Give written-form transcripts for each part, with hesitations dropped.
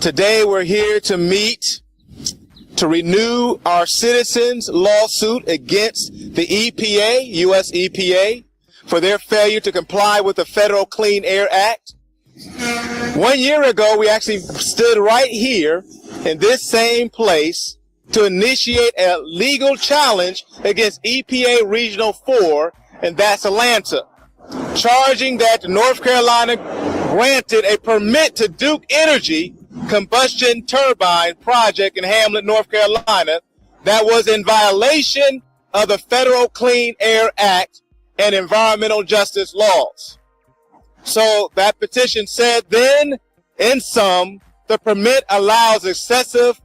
Today we're here to meet to renew our citizens' lawsuit against the EPA, U.S. EPA, for their failure to comply with the Federal Clean Air Act. 1 year ago, we actually stood right here in this same place to initiate a legal challenge against EPA Regional 4, and that's Atlanta, charging that North Carolina granted a permit to Duke Energy combustion turbine project in Hamlet, North Carolina, that was in violation of the Federal Clean Air Act and environmental justice laws. So that petition said then, in sum, the permit allows excessive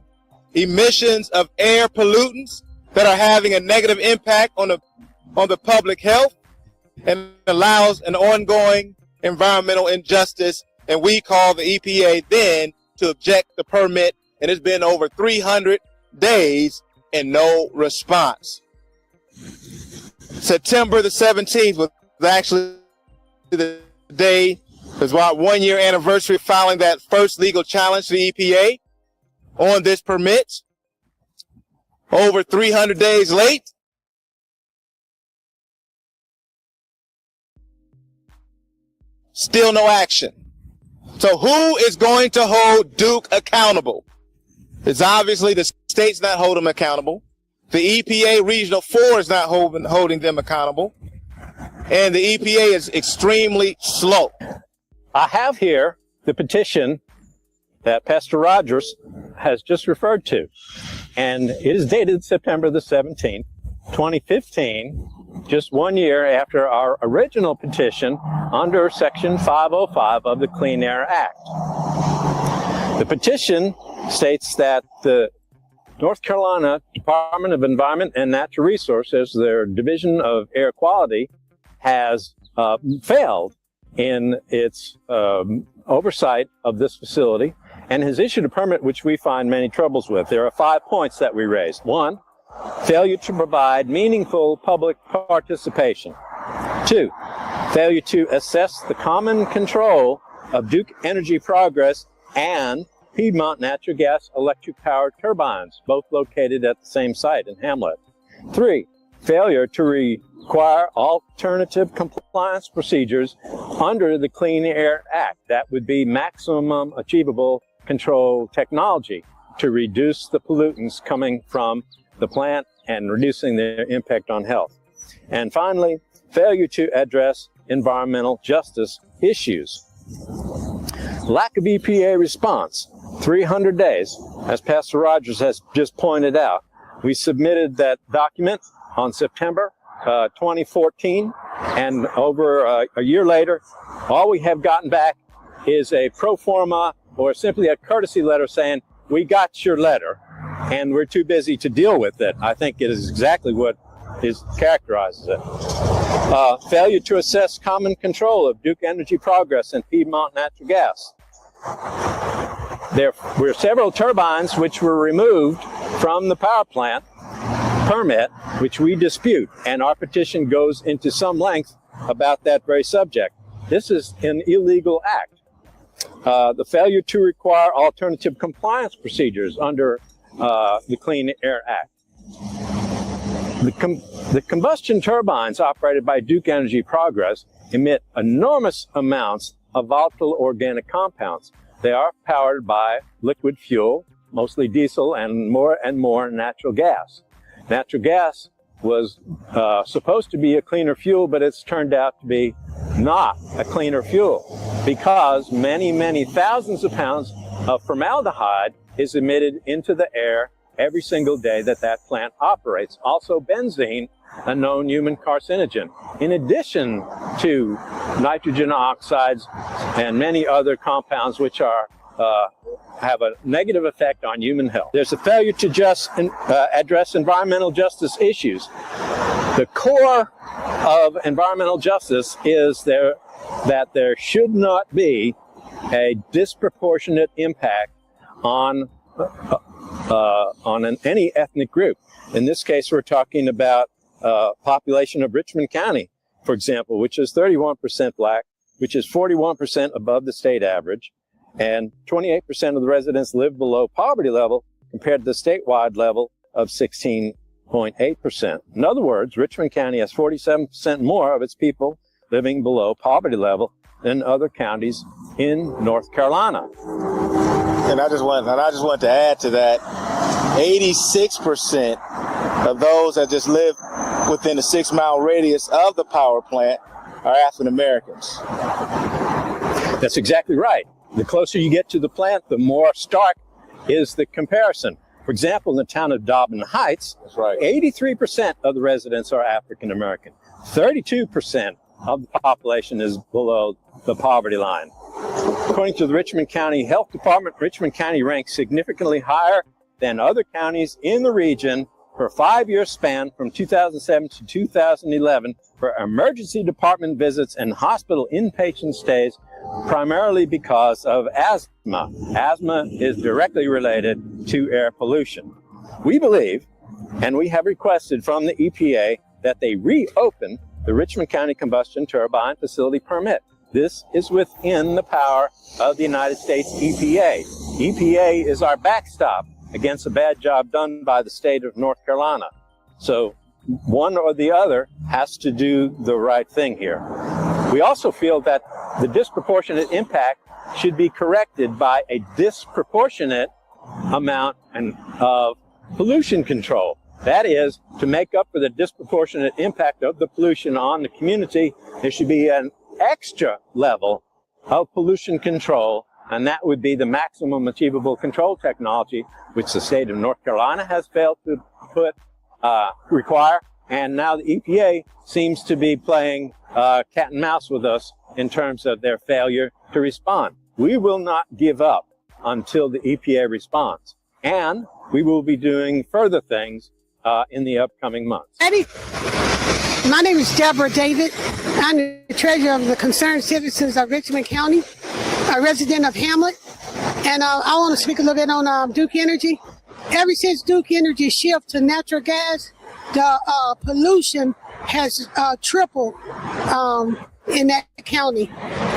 emissions of air pollutants that are having a negative impact on the public health and allows an ongoing environmental injustice, and we called the EPA then to object the permit, and it's been over 300 days and no response. September the 17th was actually the day, it was our 1 year anniversary of filing that first legal challenge to the EPA on this permit. Over 300 days late, still no action. So who is going to hold Duke accountable? It's obviously the state's not holding them accountable. The EPA Regional 4 is not holding them accountable. And the EPA is extremely slow. I have here the petition that Pastor Rogers has just referred to. And it is dated September the 17th, 2015. Just 1 year after our original petition under Section 505 of the Clean Air Act. The petition states that the North Carolina Department of Environment and Natural Resources, their Division of Air Quality, has failed in its oversight of this facility and has issued a permit which we find many troubles with. There are 5 points that we raised. 1, failure to provide meaningful public participation. 2, failure to assess the common control of Duke Energy Progress and Piedmont Natural Gas electric power turbines, both located at the same site in Hamlet. 3, failure to require alternative compliance procedures under the Clean Air Act. That would be maximum achievable control technology to reduce the pollutants coming from the plant and reducing their impact on health. And finally, failure to address environmental justice issues. Lack of EPA response, 300 days, as Pastor Rogers has just pointed out. We submitted that document on September 2014, and over a year later, all we have gotten back is a pro forma or simply a courtesy letter saying, we got your letter, and we're too busy to deal with it. I think it is exactly what characterizes it. Failure to assess common control of Duke Energy Progress and Piedmont Natural Gas. There were several turbines which were removed from the power plant permit, which we dispute, and our petition goes into some length about that very subject. This is an illegal act. The failure to require alternative compliance procedures under the Clean Air Act. The combustion turbines operated by Duke Energy Progress emit enormous amounts of volatile organic compounds. They are powered by liquid fuel, mostly diesel, and more natural gas. Natural gas was supposed to be a cleaner fuel, but it's turned out to be not a cleaner fuel because many thousands of pounds of formaldehyde is emitted into the air every single day that plant operates. Also benzene, a known human carcinogen, in addition to nitrogen oxides and many other compounds which are have a negative effect on human health. There's a failure to address environmental justice issues. The core of environmental justice is that there should not be a disproportionate impact on any ethnic group. In this case, we're talking about population of Richmond County, for example, which is 31% black, which is 41% above the state average, and 28% of the residents live below poverty level compared to the statewide level of 16.8%. In other words, Richmond County has 47% more of its people living below poverty level than other counties in North Carolina. And I just want to add to that, 86% of those that just live within a 6-mile radius of the power plant are African Americans. That's exactly right. The closer you get to the plant, the more stark is the comparison. For example, in the town of Dobbin Heights, That's right. 83% of the residents are African American. 32% of the population is below the poverty line. According to the Richmond County Health Department, Richmond County ranks significantly higher than other counties in the region for a 5-year span from 2007 to 2011 for emergency department visits and hospital inpatient stays, primarily because of asthma. Asthma is directly related to air pollution. We believe, and we have requested from the EPA, that they reopen the Richmond County Combustion Turbine Facility Permit. This is within the power of the United States EPA. EPA is our backstop against a bad job done by the state of North Carolina. So one or the other has to do the right thing here. We also feel that the disproportionate impact should be corrected by a disproportionate amount of pollution control. That is, to make up for the disproportionate impact of the pollution on the community, there should be an extra level of pollution control, and that would be the maximum achievable control technology, which the state of North Carolina has failed to require, and now the EPA seems to be playing cat and mouse with us in terms of their failure to respond. We will not give up until the EPA responds, and we will be doing further things in the upcoming months. Eddie, my name is Debra David. I'm the treasurer of the Concerned Citizens of Richmond County, a resident of Hamlet, and I want to speak a little bit on Duke Energy. Ever since Duke Energy shift to natural gas, the pollution has tripled in that county,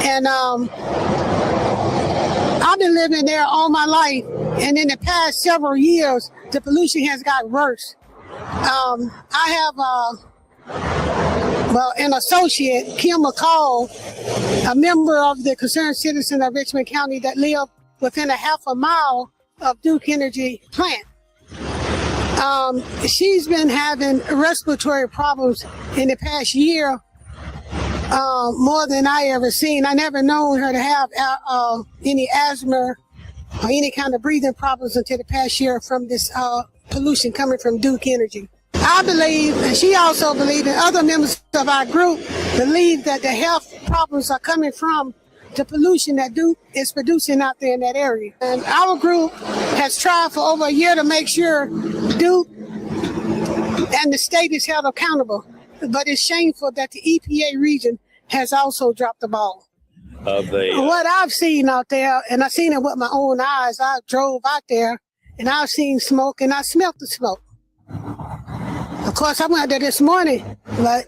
and I've been living there all my life, and in the past several years, the pollution has got worse. I have an associate, Kim McCall, a member of the Concerned Citizen of Richmond County that live within a half a mile of Duke Energy plant. She's been having respiratory problems in the past year, more than I ever seen. I never known her to have any asthma or any kind of breathing problems until the past year from this pollution coming from Duke Energy. I believe, and she also believes, and other members of our group believe, that the health problems are coming from the pollution that Duke is producing out there in that area. And our group has tried for over a year to make sure Duke and the state is held accountable. But it's shameful that the EPA region has also dropped the ball. What I've seen out there, and I've seen it with my own eyes, I drove out there and I've seen smoke and I smelled the smoke. Of course, I went there this morning, but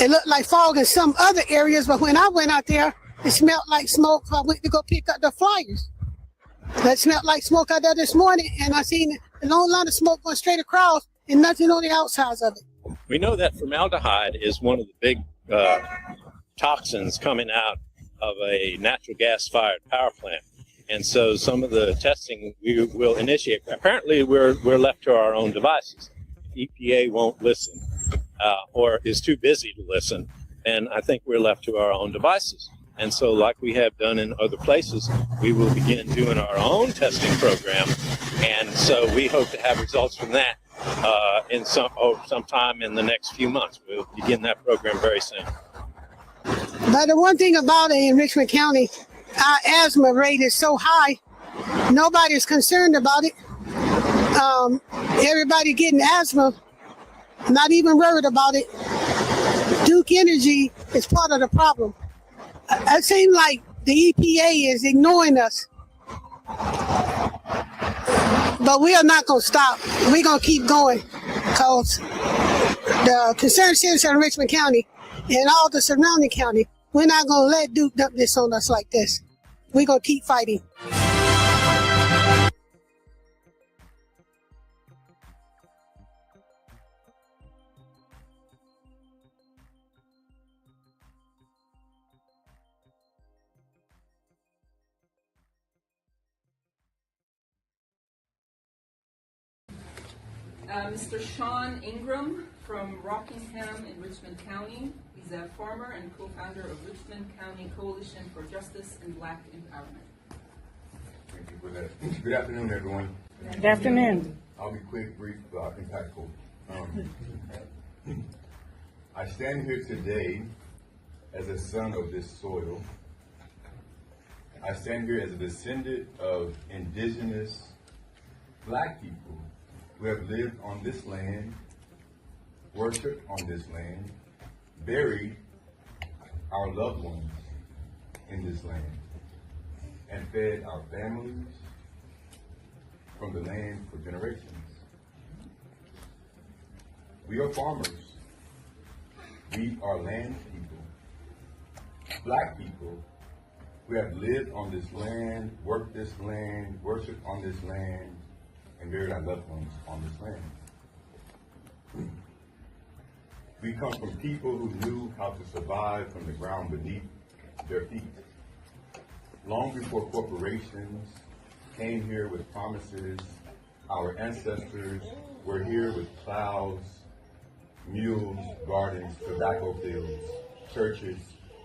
it looked like fog in some other areas. But when I went out there, it smelled like smoke. I went to go pick up the flyers. It smelled like smoke out there this morning, and I seen a long line of smoke going straight across and nothing on the outsides of it. We know that formaldehyde is one of the big toxins coming out of a natural gas-fired power plant. And so some of the testing we will initiate. Apparently, we're left to our own devices. EPA won't listen or is too busy to listen, and I think we're left to our own devices. And so, like we have done in other places, we will begin doing our own testing program. And so we hope to have results from that sometime in the next few months. We'll begin that program very soon. But the one thing about it in Richmond County, our asthma rate is so high, nobody's concerned about it. Everybody getting asthma, not even worried about it. Duke Energy is part of the problem. It seems like the EPA is ignoring us. But we are not going to stop. We're going to keep going, because the Concerned Citizen of Richmond County and all the surrounding county, we're not going to let Duke dump this on us like this. We're going to keep fighting. Mr. Sean Ingram from Rockingham in Richmond County. He's a farmer and co-founder of Richmond County Coalition for Justice and Black Empowerment. Thank you for that. Good afternoon, everyone. Good afternoon. I'll be quick, brief, impactful. I stand here today as a son of this soil. I stand here as a descendant of indigenous Black people who have lived on this land, worshiped on this land, buried our loved ones in this land, and fed our families from the land for generations. We are farmers. We are land people, Black people who have lived on this land, worked this land, worshiped on this land, and buried our loved ones on this land. We come from people who knew how to survive from the ground beneath their feet. Long before corporations came here with promises, our ancestors were here with plows, mules, gardens, tobacco fields, churches,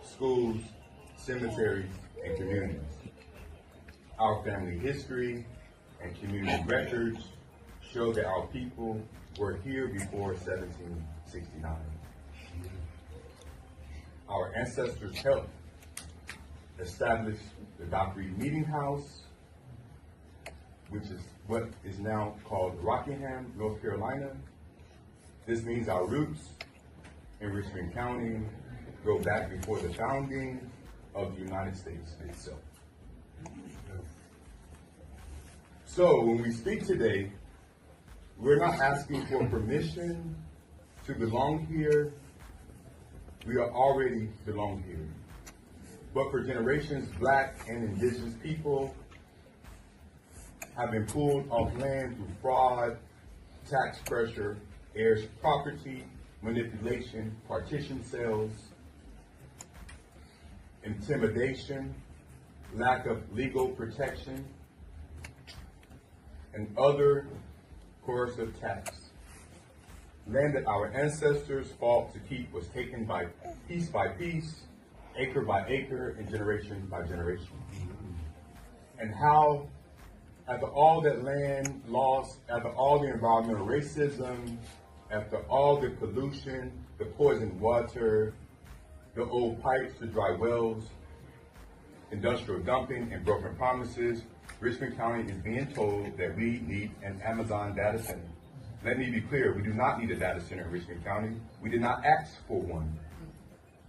schools, cemeteries, and communities. Our family history and community records show that our people were here before 1769. Our ancestors helped establish the Dock Reed Meeting House, which is what is now called Rockingham, North Carolina. This means our roots in Richmond County go back before the founding of the United States itself. So when we speak today, we're not asking for permission to belong here. We are already belong here. But for generations, Black and indigenous people have been pulled off land through fraud, tax pressure, heirs property, manipulation, partition sales, intimidation, lack of legal protection, and other coercive tax. Land that our ancestors fought to keep was taken by piece, acre by acre, and generation by generation. And how, after all that land lost, after all the environmental racism, after all the pollution, the poisoned water, the old pipes, the dry wells, industrial dumping, and broken promises, Richmond County is being told that we need an Amazon data center. Let me be clear, we do not need a data center in Richmond County. We did not ask for one.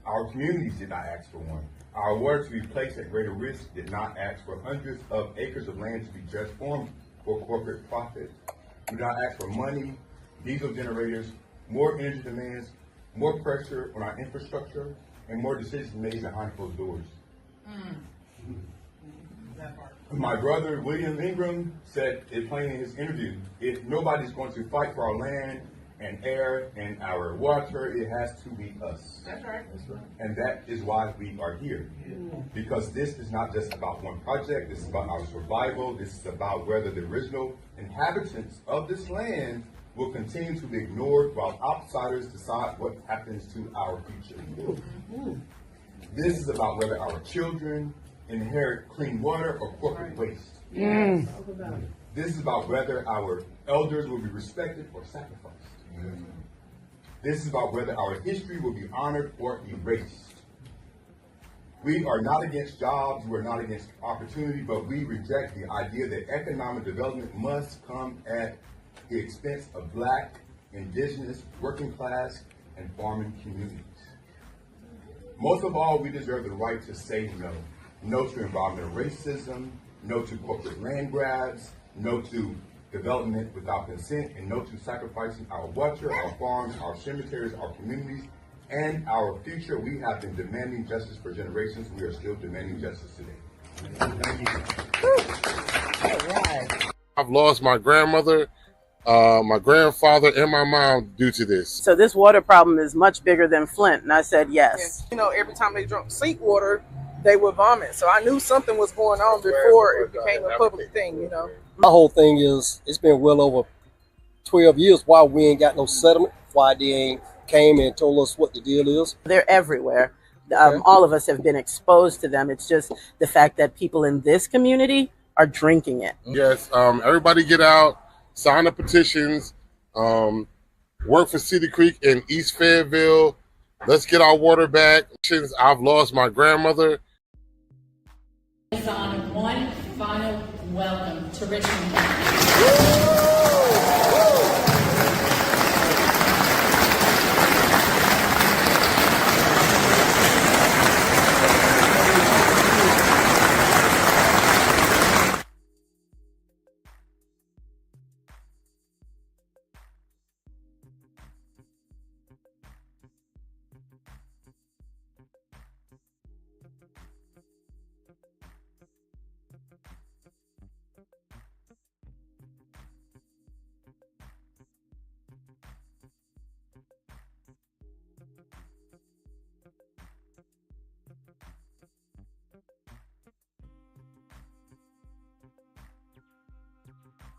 Our communities did not ask for one. Our water to be placed at greater risk did not ask for hundreds of acres of land to be transformed for corporate profit. We did not ask for money, diesel generators, more energy demands, more pressure on our infrastructure, and more decisions made behind closed doors. My brother, William Ingram, said it plain in his interview, if nobody's going to fight for our land and air and our water, it has to be us. That's right. And that is why we are here. Because this is not just about one project, this is about our survival, this is about whether the original inhabitants of this land will continue to be ignored while outsiders decide what happens to our future. This is about whether our children inherit clean water or corporate waste. This is about whether our elders will be respected or sacrificed. This is about whether our history will be honored or erased. We are not against jobs, we are not against opportunity, but we reject the idea that economic development must come at the expense of Black, indigenous, working class, and farming communities. Most of all, we deserve the right to say no. No to environmental racism, no to corporate land grabs, no to development without consent, and no to sacrificing our water, our farms, our cemeteries, our communities, and our future. We have been demanding justice for generations. We are still demanding justice today. I've lost my grandmother, my grandfather, and my mom due to this. So this water problem is much bigger than Flint, and I said yes. You know, every time they drank sink water, they would vomit. So I knew something was going on before it became a public thing, you know. My whole thing is, it's been well over 12 years why we ain't got no settlement, why they ain't came and told us what the deal is. They're everywhere. All of us have been exposed to them. It's just the fact that people in this community are drinking it. Yes, everybody get out, sign the petitions, work for Cedar Creek and East Fayetteville. Let's get our water back. Since I've lost my grandmother. On one final welcome to Richmond.